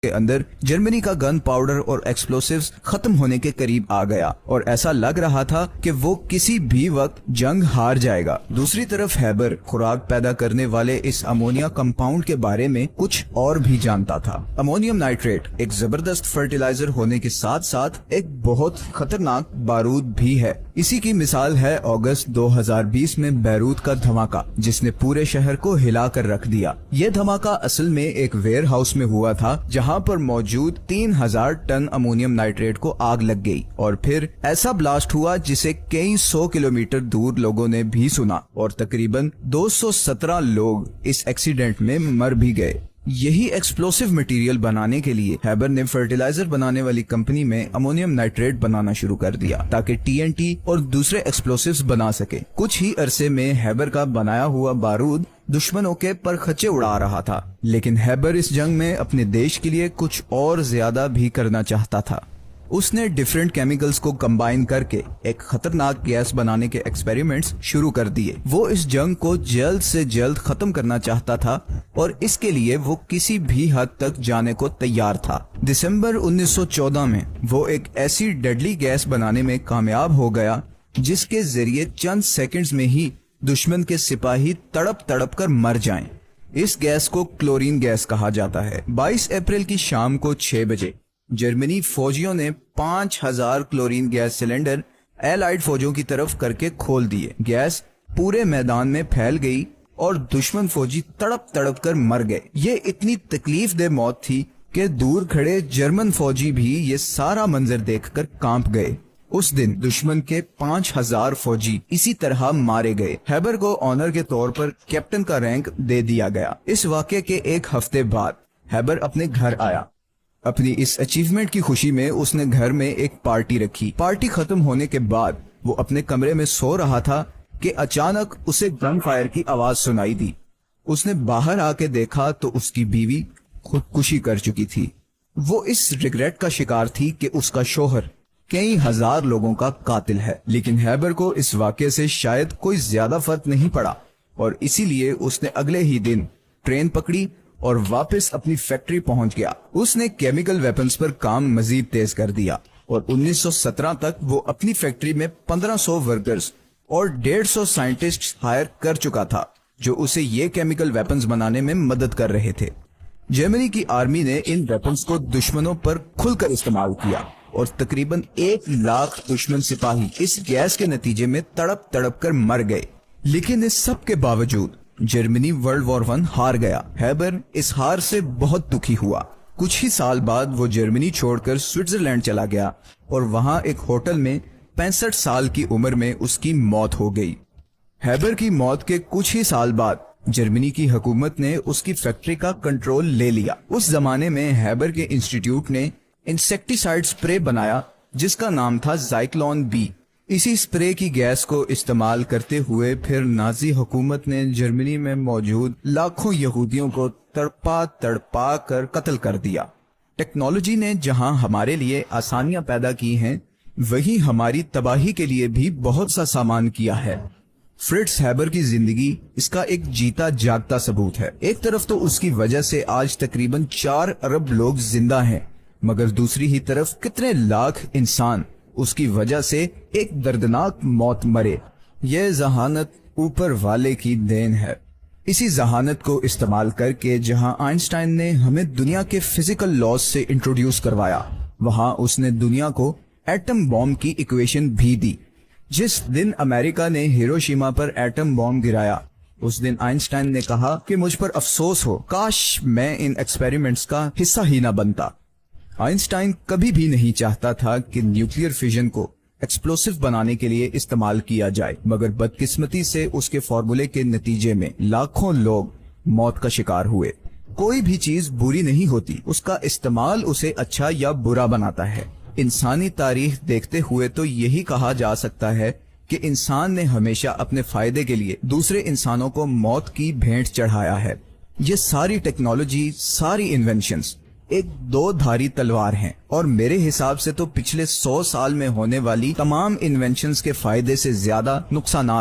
کے اندر جرمنی کا گن پاؤڈر اور ایکسپلوسیوز ختم ہونے کے قریب آ گیا اور ایسا لگ رہا تھا کہ وہ کسی بھی وقت جنگ ہار جائے گا۔ دوسری طرف ہیبر خوراک پیدا کرنے والے اس امونیا کمپاؤنڈ کے بارے میں کچھ اور بھی جانتا تھا۔ امونیم نائٹریٹ ایک زبردست فرٹیلائزر ہونے کے ساتھ ساتھ ایک بہت خطرناک بارود بھی ہے۔ اسی کی مثال ہے اگست 2020 میں بیروت کا دھماکہ، جس نے پورے شہر کو ہلا کر رکھ دیا۔ یہ دھماکہ اصل میں ایک ویئر ہاؤس میں ہوا تھا جہاں پر موجود 3000 ٹن امونیم نائٹریٹ کو آگ لگ گئی اور پھر ایسا بلاسٹ ہوا جسے کئی 100 کلومیٹر دور لوگوں نے بھی سنا اور تقریباً 217 لوگ اس ایکسیڈنٹ میں مر بھی گئے۔ یہی ایکسپلوسیو مٹیریل بنانے کے لیے ہیبر نے فرٹیلائزر بنانے والی کمپنی میں امونیم نائٹریٹ بنانا شروع کر دیا تاکہ TNT اور دوسرے ایکسپلوسیوز بنا سکے۔ کچھ ہی عرصے میں ہیبر کا بنایا ہوا بارود دشمنوں کے پرخچے اڑا رہا تھا، لیکن ہیبر اس جنگ میں اپنے دیش کے لیے کچھ اور زیادہ بھی کرنا چاہتا تھا۔ اس نے ڈیفرنٹ کیمیکلز کو کمبائن کر کے ایک خطرناک گیس بنانے کے ایکسپیریمنٹس شروع کر دیے۔ وہ اس جنگ کو جلد سے جلد ختم کرنا چاہتا تھا اور اس کے لیے وہ کسی بھی حد تک جانے کو تیار تھا۔ دسمبر 1914 میں وہ ایک ایسی ڈیڈلی گیس بنانے میں کامیاب ہو گیا جس کے ذریعے چند سیکنڈز میں ہی دشمن کے سپاہی تڑپ تڑپ کر مر جائیں۔ اس گیس کو کلورین گیس کہا جاتا ہے۔ 22 اپریل کی شام کو 6 بجے جرمنی فوجیوں نے 5000 کلورین گیس سلنڈر ایلائیڈ فوجوں کی طرف کر کے کھول دیے۔ گیس پورے میدان میں پھیل گئی اور دشمن فوجی تڑپ تڑپ کر مر گئے۔ یہ اتنی تکلیف دہ موت تھی کہ دور کھڑے جرمن فوجی بھی یہ سارا منظر دیکھ کر کانپ گئے۔ اس دن دشمن کے 5000 فوجی اسی طرح مارے گئے۔ ہیبر کو آنر کے طور پر کیپٹن کا رینک دے دیا گیا۔ اس واقعے کے ایک ہفتے بعد ہیبر اپنے گھر آیا۔ اپنی اس اچیومنٹ کی خوشی میں اس نے گھر میں ایک پارٹی رکھی۔ پارٹی ختم ہونے کے بعد وہ اپنے کمرے میں سو رہا تھا کہ اچانک اسے گن فائر کی آواز سنائی دی۔ اس نے باہر آ کے دیکھا تو اس کی بیوی خودکشی کر چکی تھی۔ وہ اس ریگریٹ کا شکار تھی کہ اس کا شوہر کئی ہزار لوگوں کا قاتل ہے، لیکن ہیبر کو اس واقعے سے شاید کوئی زیادہ فرق نہیں پڑا اور اسی لیے اس نے اگلے ہی دن ٹرین پکڑی اور واپس اپنی فیکٹری پہنچ گیا۔ اس نے کیمیکل ویپنز پر کام مزید تیز کر دیا اور 1917 تک وہ اپنی فیکٹری میں 1500 ورکرز اور 150 سائنٹسٹ ہائر کر چکا تھا جو اسے یہ کیمیکل ویپنز بنانے میں مدد کر رہے تھے۔ جرمنی کی آرمی نے ان ویپنز کو دشمنوں پر کھل کر استعمال کیا اور تقریباً 1,00,000 دشمن سپاہی اس گیس کے نتیجے میں تڑپ تڑپ کر مر گئے۔ لیکن اس سب کے باوجود جرمنی ورلڈ وار 1 ہار گیا۔ ہیبر اس ہار سے بہت دکھی ہوا۔ کچھ ہی سال بعد وہ جرمنی چھوڑ کر سوئٹزرلینڈ چلا گیا اور وہاں ایک ہوٹل میں 65 سال کی عمر میں اس کی موت ہو گئی۔ ہیبر کی موت کے کچھ ہی سال بعد جرمنی کی حکومت نے اس کی فیکٹری کا کنٹرول لے لیا۔ اس زمانے میں ہیبر کے انسٹیٹیوٹ نے انسیکٹیسائیڈ سپرے بنایا جس کا نام تھا زائکلون بی۔ اسی سپرے کی گیس کو استعمال کرتے ہوئے پھر نازی حکومت نے جرمنی میں موجود لاکھوں یہودیوں کو تڑپا تڑپا کر قتل کر دیا۔ ٹیکنالوجی نے جہاں ہمارے لیے آسانیاں پیدا کی ہیں، وہیں ہماری تباہی کے لیے بھی بہت سا سامان کیا ہے۔ فرٹز ہیبر کی زندگی اس کا ایک جیتا جاگتا ثبوت ہے۔ ایک طرف تو اس کی وجہ سے آج تقریباً 4 ارب لوگ زندہ ہیں، مگر دوسری ہی طرف کتنے لاکھ انسان اس کی وجہ سے ایک دردناک موت مرے۔ یہ ذہانت اوپر والے کی دین ہے۔ اسی ذہانت کو استعمال کر کے جہاں آئنسٹائن نے ہمیں دنیا کے فزیکل لاز سے انٹروڈیوس کروایا، وہاں اس نے دنیا کو ایٹم بام کی ایکویشن بھی دی۔ جس دن امریکہ نے ہیروشیما پر ایٹم بام گرایا، اس دن آئنسٹائن نے کہا کہ مجھ پر افسوس ہو، کاش میں ان ایکسپیریمنٹس کا حصہ ہی نہ بنتا۔ آئنسٹائن کبھی بھی نہیں چاہتا تھا کہ نیوکلیئر فیژن کو ایکسپلوسیو بنانے کے لیے استعمال کیا جائے، مگر بدقسمتی سے اس کے فارمولے کے نتیجے میں لاکھوں لوگ موت کا شکار ہوئے۔ کوئی بھی چیز بری نہیں ہوتی، اس کا استعمال اسے اچھا یا برا بناتا ہے۔ انسانی تاریخ دیکھتے ہوئے تو یہی کہا جا سکتا ہے کہ انسان نے ہمیشہ اپنے فائدے کے لیے دوسرے انسانوں کو موت کی بھیٹ چڑھایا ہے۔ یہ ساری ٹیکنالوجی، ساری انوینشنز ایک 2 دھاری تلوار ہیں، اور میرے حساب سے تو پچھلے 100 سال میں ہونے والی تمام انوینشنز کے فائدے سے زیادہ نقصانات